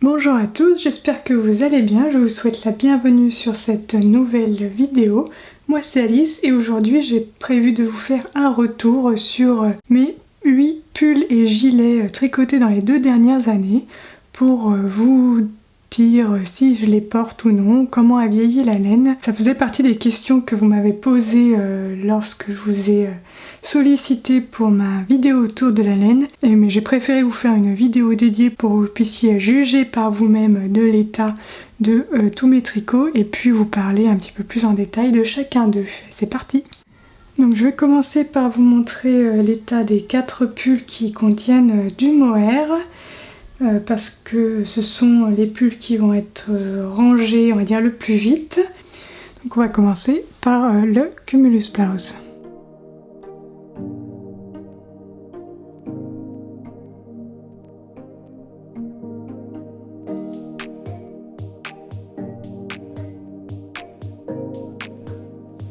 Bonjour à tous, j'espère que vous allez bien, je vous souhaite la bienvenue sur cette nouvelle vidéo. Moi c'est Alice et aujourd'hui j'ai prévu de vous faire un retour sur mes 8 pulls et gilets tricotés dans les 2 dernières années pour vous dire si je les porte ou non, comment a vieilli la laine. Ça faisait partie des questions que vous m'avez posées lorsque je vous ai sollicité pour ma vidéo autour de la laine, mais j'ai préféré vous faire une vidéo dédiée pour que vous puissiez juger par vous-même de l'état de tous mes tricots et puis vous parler un petit peu plus en détail de chacun d'eux. C'est parti! Donc je vais commencer par vous montrer l'état des 4 pulls qui contiennent du mohair. Parce que ce sont les pulls qui vont être rangés, on va dire, le plus vite. Donc on va commencer par le Cumulus Blouse.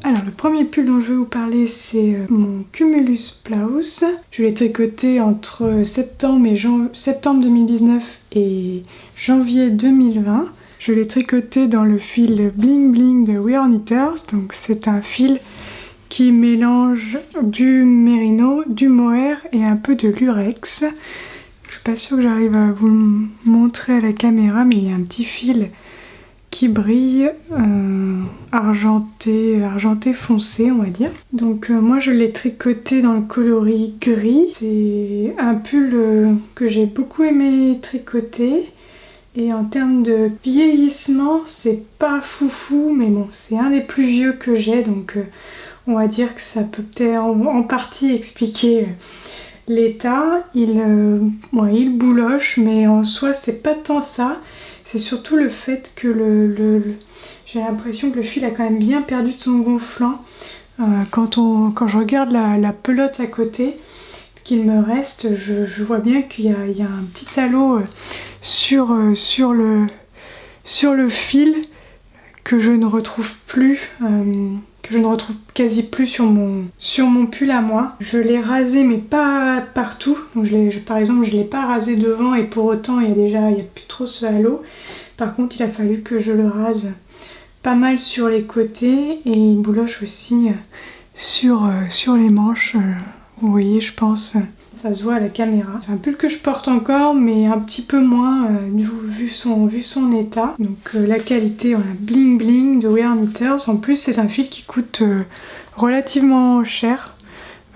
Alors le premier pull dont je vais vous parler c'est mon Cumulus Blouse. Je l'ai tricoté entre septembre 2019 et janvier 2020. Je l'ai tricoté dans le fil Bling Bling de We Are Knitters. Donc c'est un fil qui mélange du mérino, du mohair et un peu de lurex. Je suis pas sûre que j'arrive à vous le montrer à la caméra, mais il y a un petit fil qui brille, argenté foncé on va dire. Donc moi je l'ai tricoté dans le coloris gris. C'est un pull que j'ai beaucoup aimé tricoter. Et en termes de vieillissement, c'est pas foufou, mais bon, c'est un des plus vieux que j'ai, donc on va dire que ça peut peut-être en partie expliquer l'état. Il bouloche, mais en soi c'est pas tant ça. C'est surtout le fait que j'ai l'impression que le fil a quand même bien perdu de son gonflant. Quand je regarde la pelote à côté qu'il me reste, je vois bien qu'il y a un petit halo sur le fil que je ne retrouve plus, que je ne retrouve quasi plus sur mon pull à moi. Je l'ai rasé mais pas partout. Donc par exemple je l'ai pas rasé devant et pour autant il y a plus trop ce halo. Par contre il a fallu que je le rase pas mal sur les côtés et il bouloche aussi sur les manches. Vous voyez, je pense, ça se voit à la caméra. C'est un pull que je porte encore, mais un petit peu moins vu son état. Donc la qualité, on a Bling Bling de We Are Knitters. En plus, c'est un fil qui coûte relativement cher.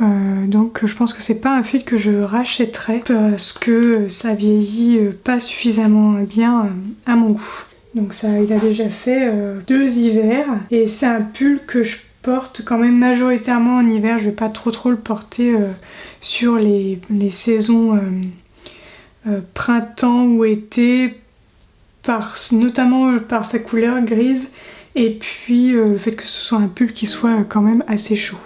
Donc je pense que c'est pas un fil que je rachèterais parce que ça vieillit pas suffisamment bien à mon goût. Donc ça, il a déjà fait 2 hivers et c'est un pull que je porte quand même majoritairement en hiver. Je vais pas trop le porter sur les saisons printemps ou été, notamment par sa couleur grise et puis le fait que ce soit un pull qui soit quand même assez chaud.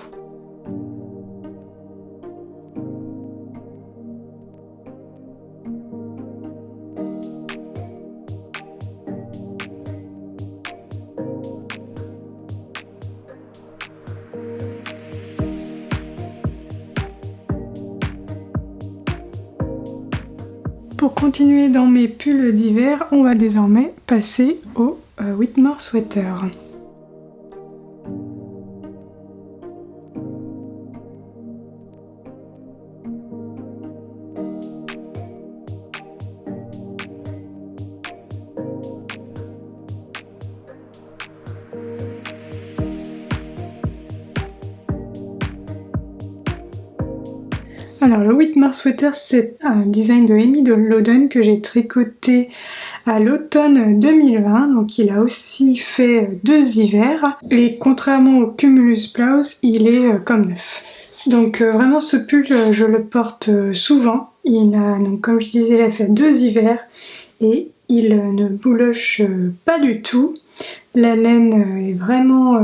Pour continuer dans mes pulls d'hiver, on va désormais passer au Whitmore Sweater. Alors le Whitmore Sweater, c'est un design de Amy Loden que j'ai tricoté à l'automne 2020, donc il a aussi fait 2 hivers et contrairement au Cumulus Blouse, il est comme neuf. Donc vraiment ce pull je le porte souvent. Donc comme je disais, il a fait 2 hivers et il ne bouloche pas du tout. La laine est vraiment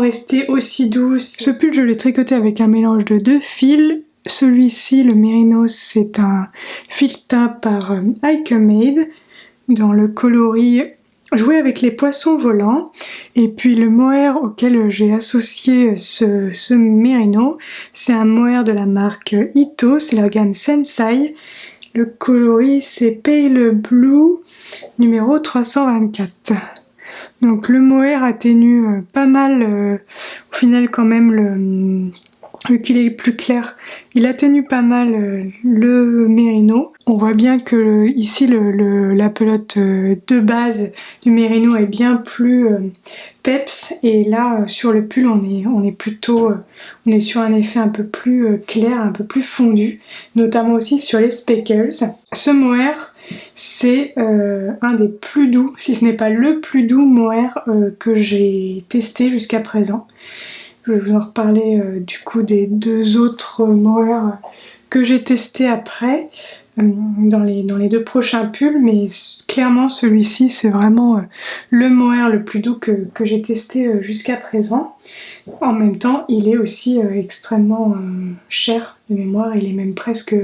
restée aussi douce. Ce pull je l'ai tricoté avec un mélange de 2 fils. Celui-ci, le mérino, c'est un fil teint par Heike Made dans le coloris Jouer avec les poissons volants. Et puis le mohair auquel j'ai associé ce mérino, c'est un mohair de la marque Ito, c'est la gamme Sensai. Le coloris c'est Pale Blue numéro 324. Donc le mohair atténue pas mal, au final quand même vu qu'il est plus clair, il atténue pas mal le mérino. On voit bien que ici la pelote de base du mérino est bien plus peps, et là sur le pull on est plutôt on est sur un effet un peu plus clair, un peu plus fondu, notamment aussi sur les speckles. Ce mohair c'est un des plus doux, si ce n'est pas le plus doux mohair que j'ai testé jusqu'à présent. Je vais vous en reparler du coup des deux autres mohairs que j'ai testés après dans les deux prochains pulls, mais clairement celui-ci c'est vraiment le mohair le plus doux que j'ai testé jusqu'à présent. En même temps il est aussi extrêmement cher de mémoire, il est même presque...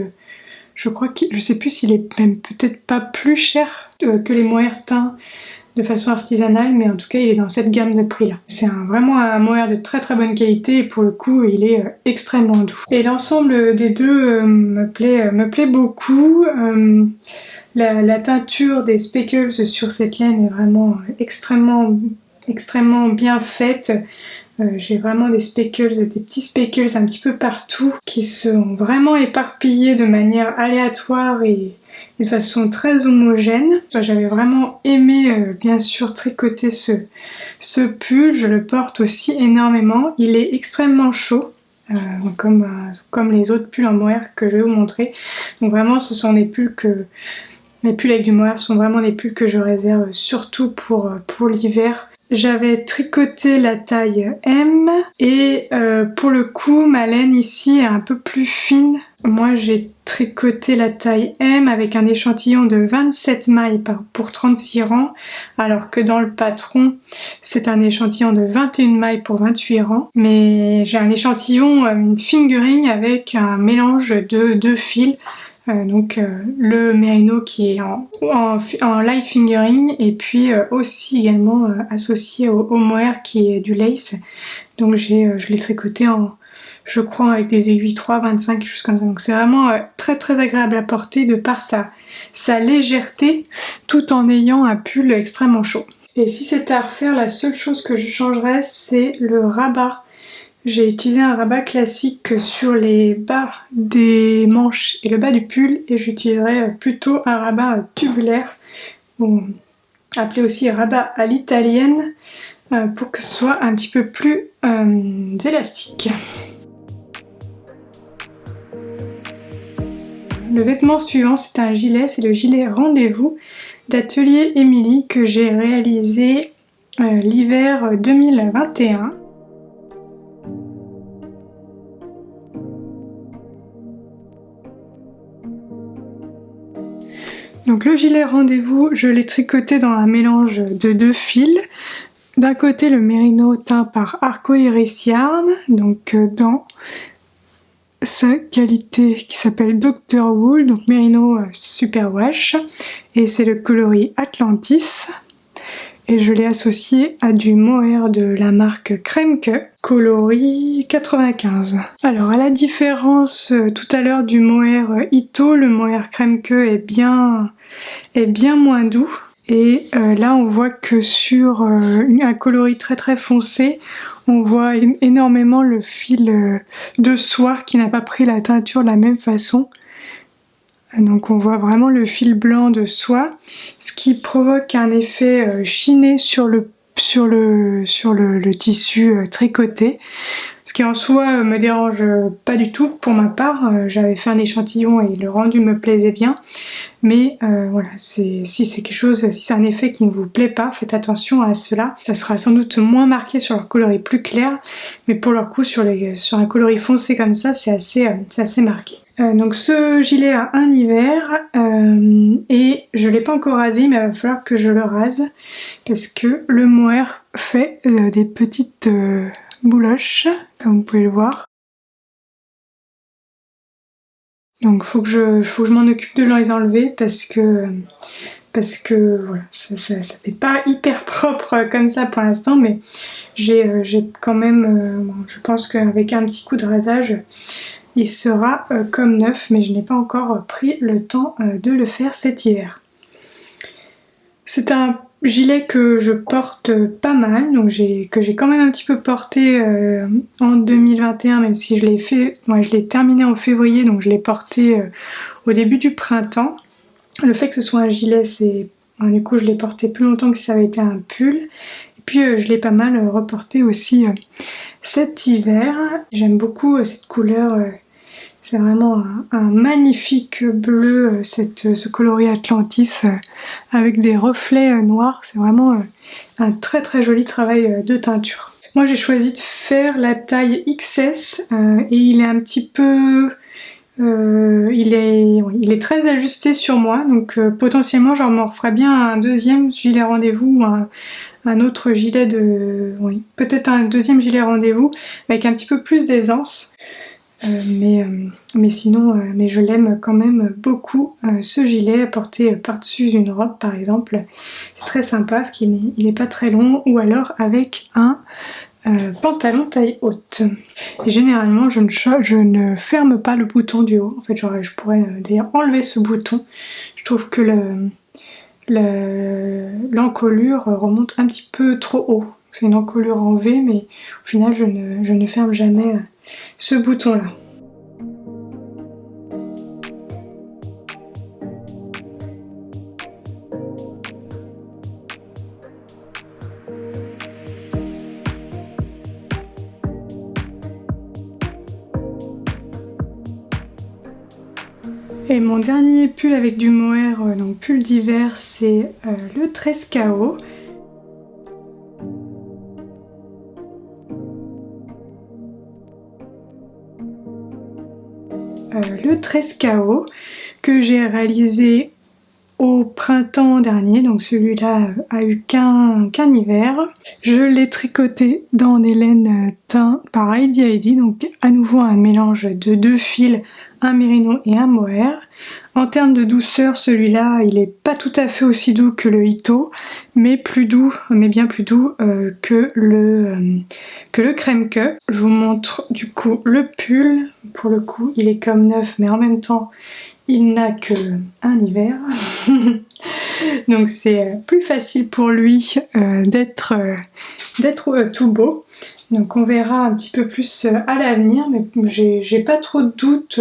Je crois que je sais plus s'il est même peut-être pas plus cher que les mohairs teints de façon artisanale, mais en tout cas il est dans cette gamme de prix là. C'est vraiment un mohair de très très bonne qualité et pour le coup il est extrêmement doux. Et l'ensemble des deux me plaît beaucoup. La teinture des speckles sur cette laine est vraiment extrêmement bien faite. J'ai vraiment des petits speckles un petit peu partout qui sont vraiment éparpillés de manière aléatoire et de façon très homogène. J'avais vraiment aimé bien sûr tricoter ce pull, je le porte aussi énormément. Il est extrêmement chaud, comme les autres pulls en mohair que je vais vous montrer. Donc vraiment ce sont des pulls mes pulls avec du mohair sont vraiment des pulls que je réserve surtout pour l'hiver. J'avais tricoté la taille M et pour le coup ma laine ici est un peu plus fine. Moi j'ai tricoté la taille M avec un échantillon de 27 mailles pour 36 rangs, alors que dans le patron c'est un échantillon de 21 mailles pour 28 rangs. Mais j'ai un échantillon fingering avec un mélange de deux fils. Le mérino qui est en light fingering et puis aussi également associé au mohair qui est du lace. Donc je l'ai tricoté je crois avec des aiguilles 3, 25, quelque chose comme ça. Donc c'est vraiment très très agréable à porter de par sa légèreté tout en ayant un pull extrêmement chaud. Et si c'était à refaire, la seule chose que je changerais c'est le rabat. J'ai utilisé un rabat classique sur les bas des manches et le bas du pull, et j'utiliserai plutôt un rabat tubulaire, appelé aussi rabat à l'italienne, pour que ce soit un petit peu plus élastique. Le vêtement suivant c'est un gilet, c'est le gilet Rendez-vous d'Atelier Émilie que j'ai réalisé l'hiver 2021. Donc le gilet Rendez-vous, je l'ai tricoté dans un mélange de deux fils. D'un côté le mérino teint par Arco Iris Yarn, donc dans sa qualité qui s'appelle Dr Wool, donc mérino super wash, et c'est le coloris Atlantis. Et je l'ai associé à du mohair de la marque Kremke, coloris 95. Alors à la différence tout à l'heure du mohair Ito, le mohair Kremke est bien moins doux. Et là on voit que sur un coloris très très foncé, on voit énormément le fil de soie qui n'a pas pris la teinture de la même façon. Donc on voit vraiment le fil blanc de soie, ce qui provoque un effet chiné sur le tissu tricoté, ce qui en soi me dérange pas du tout pour ma part. J'avais fait un échantillon et le rendu me plaisait bien, mais voilà, si c'est un effet qui ne vous plaît pas, faites attention à cela. Ça sera sans doute moins marqué sur leur coloris plus clair, mais pour leur coup sur un coloris foncé comme ça, c'est assez marqué. Donc ce gilet a un hiver et je l'ai pas encore rasé, mais il va falloir que je le rase parce que le mohair fait des petites bouloches, comme vous pouvez le voir. Donc faut que je m'en occupe de les enlever parce que voilà, ça fait pas hyper propre comme ça pour l'instant, mais j'ai quand même, je pense qu'avec un petit coup de rasage, il sera comme neuf, mais je n'ai pas encore pris le temps de le faire cet hiver. C'est un gilet que je porte pas mal, donc que j'ai quand même un petit peu porté en 2021, même si je l'ai fait, je l'ai terminé en février, donc je l'ai porté au début du printemps. Le fait que ce soit un gilet, du coup je l'ai porté plus longtemps que si ça avait été un pull. Et puis je l'ai pas mal reporté aussi cet hiver. J'aime beaucoup cette couleur. C'est vraiment un magnifique bleu, ce coloris Atlantis avec des reflets noirs. C'est vraiment un très très joli travail de teinture. Moi j'ai choisi de faire la taille XS et il est un petit peu... il est très ajusté sur moi, donc potentiellement j'en m'en referai bien un deuxième gilet rendez-vous, un autre gilet de... Oui, peut-être un deuxième gilet rendez-vous avec un petit peu plus d'aisance. Mais sinon, mais je l'aime quand même beaucoup ce gilet à porter par-dessus une robe par exemple. C'est très sympa parce qu'il n'est pas très long, ou alors avec un pantalon taille haute. Et généralement je ne ferme pas le bouton du haut. En fait je pourrais d'ailleurs enlever ce bouton. Je trouve que l'encolure remonte un petit peu trop haut. C'est une encolure en V, mais au final je ne ferme jamais ce bouton là. Et mon dernier pull avec du mohair, donc pull d'hiver, c'est le 13 KO. Le 13 KO que j'ai réalisé au printemps dernier, donc celui-là a eu qu'un hiver. Je l'ai tricoté dans des laines teintes par Heidi Heidi, donc à nouveau un mélange de deux fils, un mérino et un mohair. En termes de douceur, celui-là, il est pas tout à fait aussi doux que le Ito, mais plus doux, mais bien plus doux que le crème que. Je vous montre du coup le pull. Pour le coup, il est comme neuf, mais en même temps, il n'a que un hiver. Donc c'est plus facile pour lui d'être tout beau. Donc on verra un petit peu plus à l'avenir, mais j'ai pas trop de doutes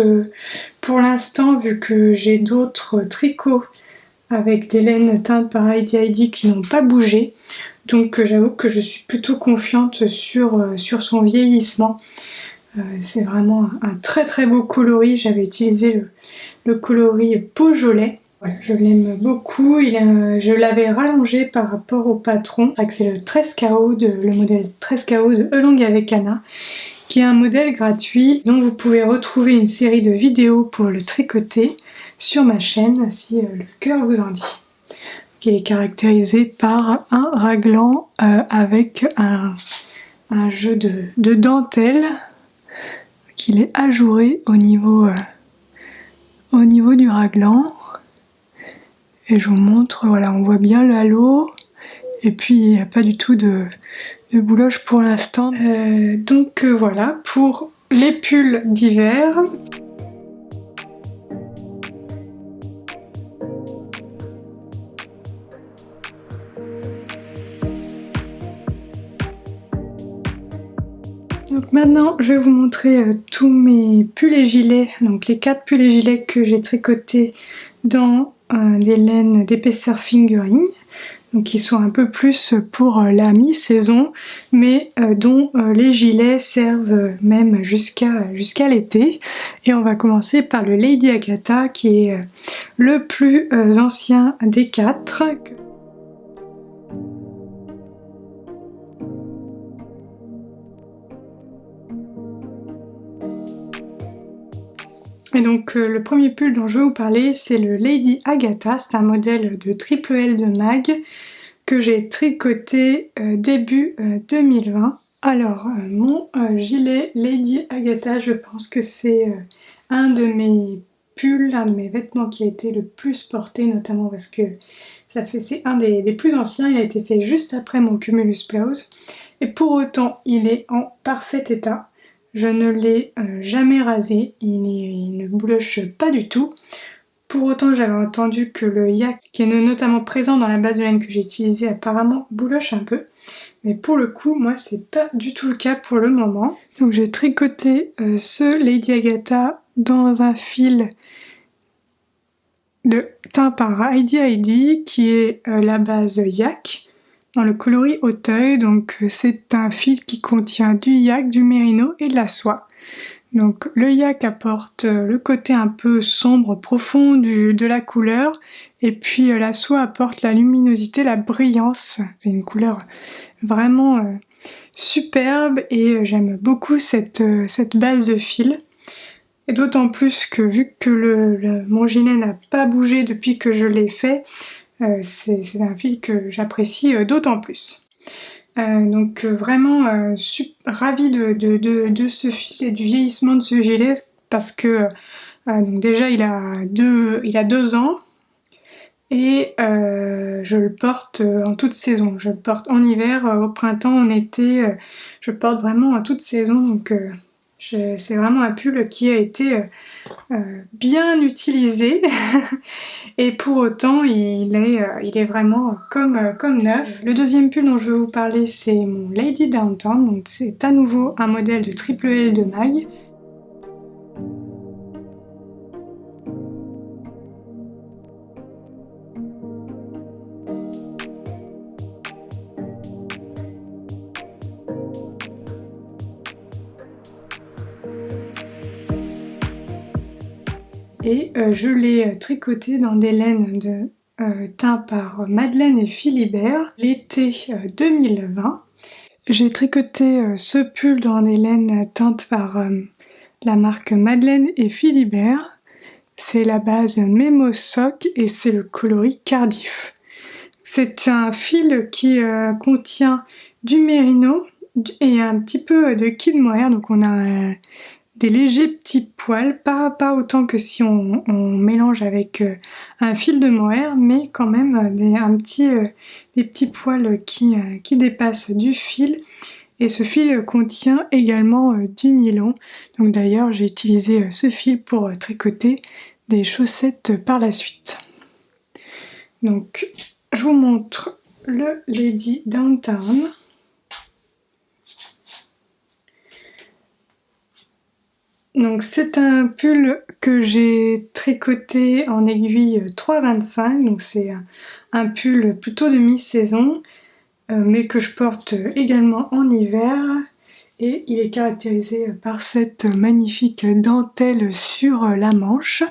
pour l'instant, vu que j'ai d'autres tricots avec des laines teintes par Heidi Heidi qui n'ont pas bougé. Donc j'avoue que je suis plutôt confiante sur son vieillissement. C'est vraiment un très très beau coloris. J'avais utilisé le coloris Beaujolais. Voilà, je l'aime beaucoup. Je l'avais rallongé par rapport au patron. C'est le 13KO, le modèle 13KO de Elong avec Anna, qui est un modèle gratuit dont vous pouvez retrouver une série de vidéos pour le tricoter sur ma chaîne si le cœur vous en dit. Il est caractérisé par un raglan avec un jeu de dentelle qu'il est ajouré au niveau du raglan. Et je vous montre, voilà, on voit bien le halo, et puis il n'y a pas du tout de bouloche pour l'instant. Donc voilà pour les pulls d'hiver. Donc maintenant je vais vous montrer tous mes pulls et gilets, donc les 4 pulls et gilets que j'ai tricotés dans des laines d'épaisseur fingering, donc qui sont un peu plus pour la mi-saison, mais dont les gilets servent même jusqu'à l'été. Et on va commencer par le Lady Agatha, qui est le plus ancien des 4. Et donc le premier pull dont je vais vous parler, c'est le Lady Agatha. C'est un modèle de triple L de mag que j'ai tricoté début 2020. Alors mon gilet Lady Agatha, je pense que c'est un de mes pulls, un de mes vêtements qui a été le plus porté, notamment parce que c'est un des plus anciens. Il a été fait juste après mon Cumulus Blouse, et pour autant il est en parfait état. Je ne l'ai jamais rasé, il ne bouloche pas du tout. Pour autant, j'avais entendu que le yak, qui est notamment présent dans la base de laine que j'ai utilisée, apparemment bouloche un peu. Mais pour le coup, moi, c'est pas du tout le cas pour le moment. Donc j'ai tricoté ce Lady Agatha dans un fil de teint par Heidi Heidi, qui est la base yak, dans le coloris Auteuil. Donc c'est un fil qui contient du yak, du mérino et de la soie. Donc le yak apporte le côté un peu sombre, profond de la couleur, et puis la soie apporte la luminosité, la brillance. C'est une couleur vraiment superbe et j'aime beaucoup cette base de fil. Et d'autant plus que vu que mon gilet n'a pas bougé depuis que je l'ai fait, c'est un fil que j'apprécie d'autant plus. Donc vraiment ravie de ce fil et du vieillissement de ce gilet parce que donc déjà il a 2 ans et je le porte en toute saison. Je le porte en hiver, au printemps, en été, je le porte vraiment en toute saison. Donc c'est vraiment un pull qui a été bien utilisé et pour autant il est vraiment comme neuf. Le deuxième pull dont je vais vous parler, c'est mon Lady Downtown, donc c'est à nouveau un modèle de triple L de maille. Et je l'ai tricoté dans des laines de teint par Madeleine et Philibert l'été 2020. J'ai tricoté ce pull dans des laines teintes par la marque Madeleine et Philibert. C'est la base Memo Sock et c'est le coloris Cardiff. C'est un fil qui contient du mérino et un petit peu de kid mohair, donc on a des légers petits poils, pas autant que si on mélange avec un fil de mohair, mais quand même des petits poils qui dépassent du fil. Et ce fil contient également du nylon. Donc d'ailleurs j'ai utilisé ce fil pour tricoter des chaussettes par la suite. Donc je vous montre le Lady Downtown. Donc c'est un pull que j'ai tricoté en aiguille 3,25, donc c'est un pull plutôt de mi-saison, mais que je porte également en hiver. Et il est caractérisé par cette magnifique dentelle sur la manche.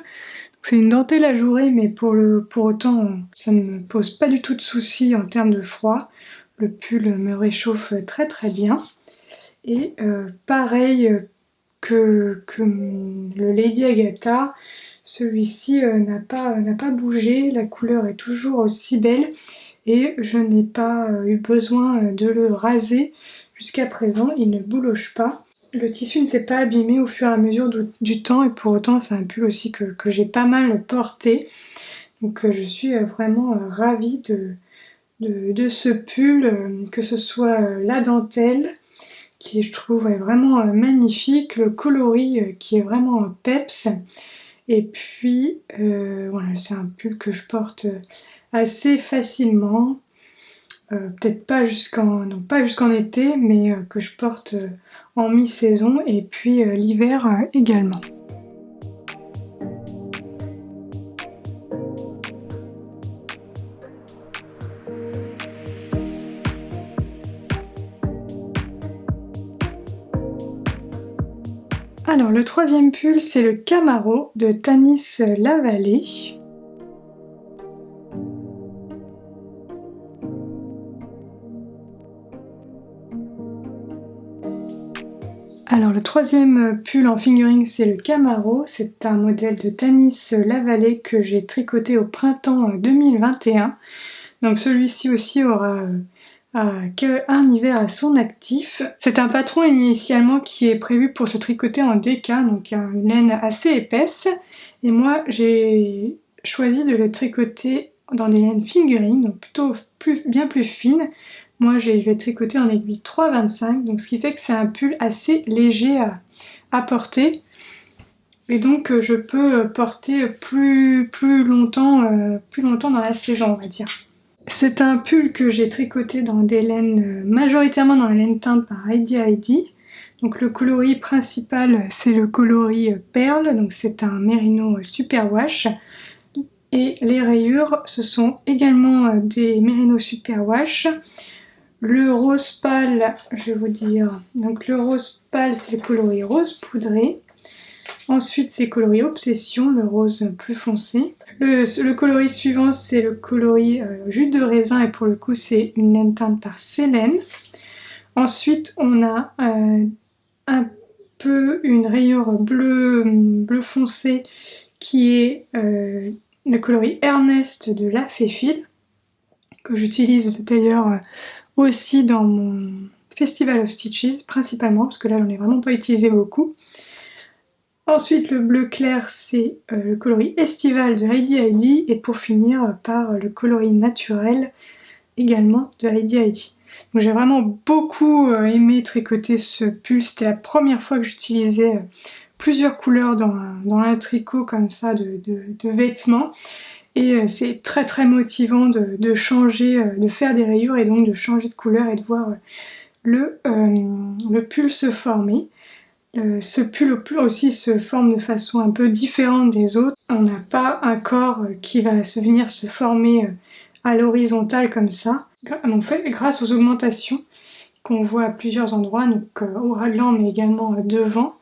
C'est une dentelle ajourée, mais pour autant, ça ne me pose pas du tout de soucis en termes de froid. Le pull me réchauffe très très bien. Et pareil que le Lady Agatha, celui-ci n'a pas bougé, la couleur est toujours aussi belle et je n'ai pas eu besoin de le raser jusqu'à présent, il ne bouloche pas. Le tissu ne s'est pas abîmé au fur et à mesure du temps et pour autant c'est un pull aussi que j'ai pas mal porté. Donc je suis vraiment ravie de ce pull, que ce soit la dentelle, qui je trouve est vraiment magnifique, le coloris qui est vraiment peps, et puis voilà, c'est un pull que je porte assez facilement, peut-être pas jusqu'en été, mais que je porte en mi-saison et puis l'hiver également. Alors le troisième pull, c'est le Camaro de Tanis Lavallée. Alors le troisième pull en fingering, c'est le Camaro. C'est un modèle de Tanis Lavallée que j'ai tricoté au printemps 2021. Donc celui-ci aussi aura qu'un hiver à son actif. C'est un patron initialement qui est prévu pour se tricoter en DK, donc une laine assez épaisse. Et moi j'ai choisi de le tricoter dans des laines fingering, donc plutôt bien plus fines, Moi je l'ai tricoté en aiguille 3,25, donc ce qui fait que c'est un pull assez léger à porter. Et donc je peux porter plus longtemps dans la saison, on va dire. C'est un pull que j'ai tricoté dans des laines, majoritairement dans la laine teinte par Heidi Heidi. Donc le coloris principal c'est le coloris perle, donc c'est un mérino superwash. Et les rayures ce sont également des mérinos superwash. Le rose pâle, je vais vous dire, donc le rose pâle c'est le coloris rose poudré. Ensuite c'est coloris obsession, le rose plus foncé. Le coloris suivant c'est le coloris jus de raisin et pour le coup c'est une laine teinte par Célène. Ensuite on a un peu une rayure bleu foncé qui est le coloris Ernest de La Féfile, que j'utilise d'ailleurs aussi dans mon Festival of Stitches principalement, parce que là j'en ai vraiment pas utilisé beaucoup. Ensuite le bleu clair c'est le coloris estival de Heidi Heidi et pour finir par le coloris naturel également de Heidi Heidi. Donc j'ai vraiment beaucoup aimé tricoter ce pull, c'était la première fois que j'utilisais plusieurs couleurs dans un tricot comme ça de vêtements. Et c'est très motivant de changer, de faire des rayures et donc de changer de couleur et de voir le pull se former. Ce pull aussi se forme de façon un peu différente des autres. On n'a pas un corps qui va venir se former à l'horizontale comme ça. En fait, grâce aux augmentations qu'on voit à plusieurs endroits, donc au raglan mais également devant,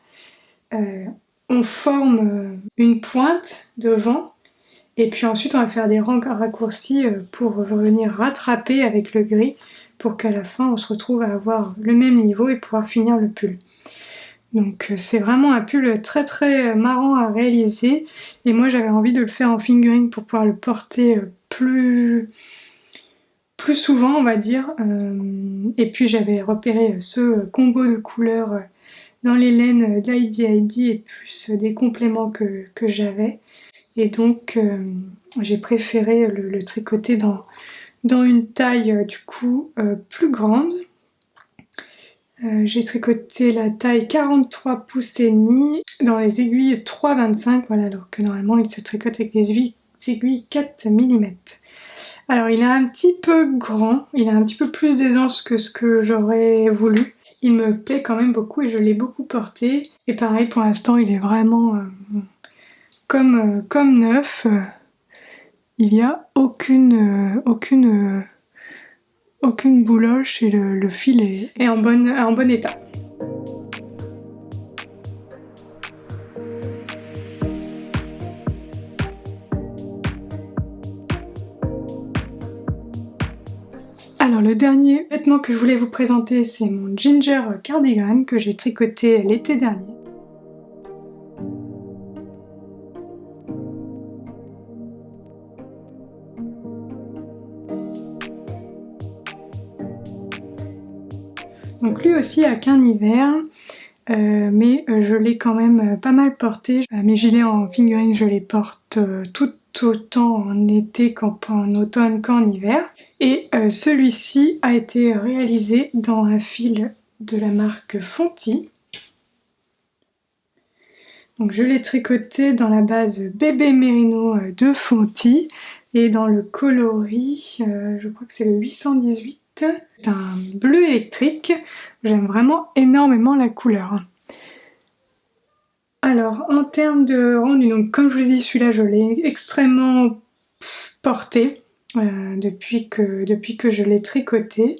on forme une pointe devant. Et puis ensuite on va faire des rangs raccourcis pour venir rattraper avec le gris pour qu'à la fin on se retrouve à avoir le même niveau et pouvoir finir le pull. Donc c'est vraiment un pull très marrant à réaliser et moi j'avais envie de le faire en fingering pour pouvoir le porter plus souvent on va dire. Et puis j'avais repéré ce combo de couleurs dans les laines d'Heidi Heidi et plus des compléments que j'avais. Et donc j'ai préféré le tricoter dans une taille du coup plus grande. J'ai tricoté la taille 43 pouces et demi dans les aiguilles 3,25, voilà, alors que normalement il se tricote avec des aiguilles 4 mm. Alors il est un petit peu grand, il a un petit peu plus d'aisance que ce que j'aurais voulu. Il me plaît quand même beaucoup et je l'ai beaucoup porté. Et pareil pour l'instant il est vraiment comme neuf. Il n'y a aucune bouloche et le fil est en bon état. Alors le dernier vêtement que je voulais vous présenter c'est mon Ginger Cardigan que j'ai tricoté l'été dernier. Donc lui aussi a qu'un hiver, mais je l'ai quand même pas mal porté. Mes gilets en fingering je les porte tout autant en été qu'en automne qu'en hiver. Et celui-ci a été réalisé dans un fil de la marque Fonty. Donc je l'ai tricoté dans la base bébé mérino de Fonty et dans le coloris, je crois que c'est le 818. C'est un bleu électrique, j'aime vraiment énormément la couleur. Alors en termes de rendu, donc comme je vous l'ai dit, celui-là je l'ai extrêmement porté depuis que je l'ai tricoté.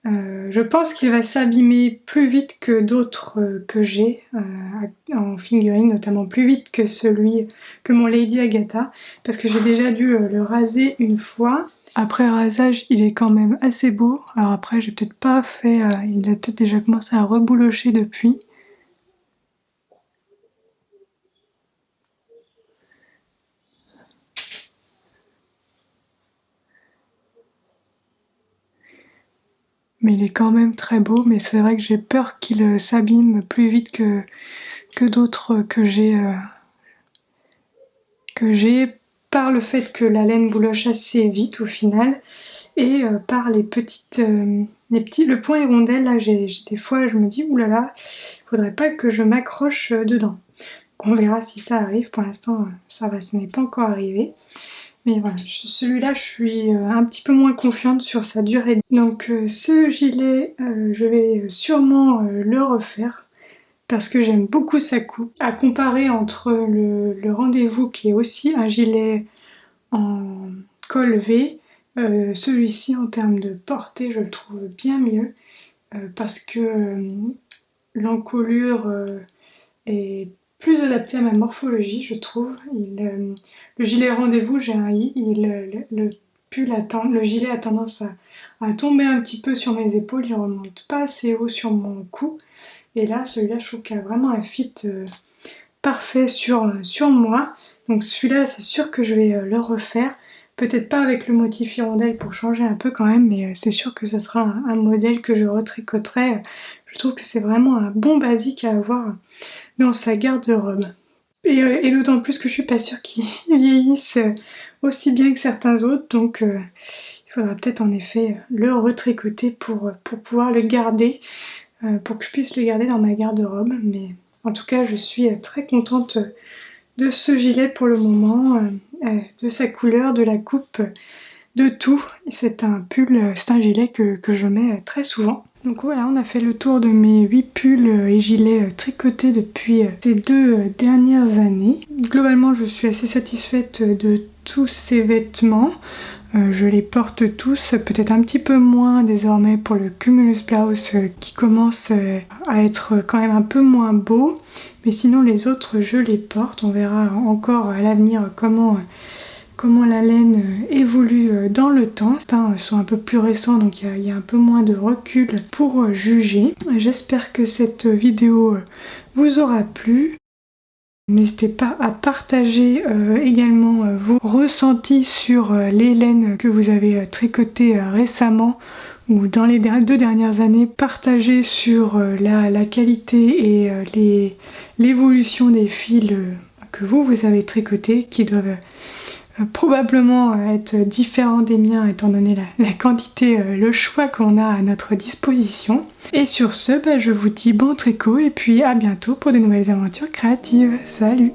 Je pense qu'il va s'abîmer plus vite que d'autres que j'ai en fingering, notamment plus vite que mon Lady Agatha, parce que j'ai déjà dû le raser une fois. Après rasage, il est quand même assez beau. Alors après, j'ai peut-être pas fait, il a peut-être déjà commencé à reboulocher depuis. Mais il est quand même très beau, mais c'est vrai que j'ai peur qu'il s'abîme plus vite que d'autres que j'ai par le fait que la laine bouloche assez vite au final et par le point hirondelle. Là j'ai des fois je me dis oulala, il faudrait pas que je m'accroche dedans. On verra si ça arrive, pour l'instant ce n'est pas encore arrivé. Mais voilà, celui-là je suis un petit peu moins confiante sur sa durée. Donc ce gilet, je vais sûrement le refaire parce que j'aime beaucoup sa coupe. À comparer entre le rendez-vous qui est aussi un gilet en col V, celui-ci en termes de portée je le trouve bien mieux parce que l'encolure est plus adapté à ma morphologie, je trouve. Le gilet rendez-vous, j'ai un I, le gilet a tendance à tomber un petit peu sur mes épaules, il remonte pas assez haut sur mon cou. Et là, celui-là, je trouve qu'il a vraiment un fit parfait sur moi. Donc celui-là, c'est sûr que je vais le refaire. Peut-être pas avec le motif hirondelle pour changer un peu quand même, mais c'est sûr que ce sera un modèle que je retricoterai. Je trouve que c'est vraiment un bon basique à avoir dans sa garde-robe. Et d'autant plus que je suis pas sûre qu'il vieillisse aussi bien que certains autres, donc il faudra peut-être en effet le retricoter pour pouvoir le garder, pour que je puisse le garder dans ma garde-robe. Mais en tout cas, je suis très contente de ce gilet pour le moment, de sa couleur, de la coupe, de tout. C'est un pull, c'est un gilet que je mets très souvent. Donc voilà, on a fait le tour de mes 8 pulls et gilets tricotés depuis ces 2 dernières années. Globalement, je suis assez satisfaite de tous ces vêtements. Je les porte tous, peut-être un petit peu moins désormais pour le Cumulus Blouse qui commence à être quand même un peu moins beau. Mais sinon les autres, je les porte. On verra encore à l'avenir comment la laine évolue dans le temps. Certains sont un peu plus récents, donc il y a un peu moins de recul pour juger. J'espère que cette vidéo vous aura plu. N'hésitez pas à partager également vos ressentis sur les laines que vous avez tricotées récemment ou dans les 2 dernières années. Partagez sur la qualité et l'évolution des fils que vous avez tricotés, qui doivent probablement être différents des miens étant donné la quantité, le choix qu'on a à notre disposition. Et sur ce, je vous dis bon tricot et puis à bientôt pour de nouvelles aventures créatives. Salut!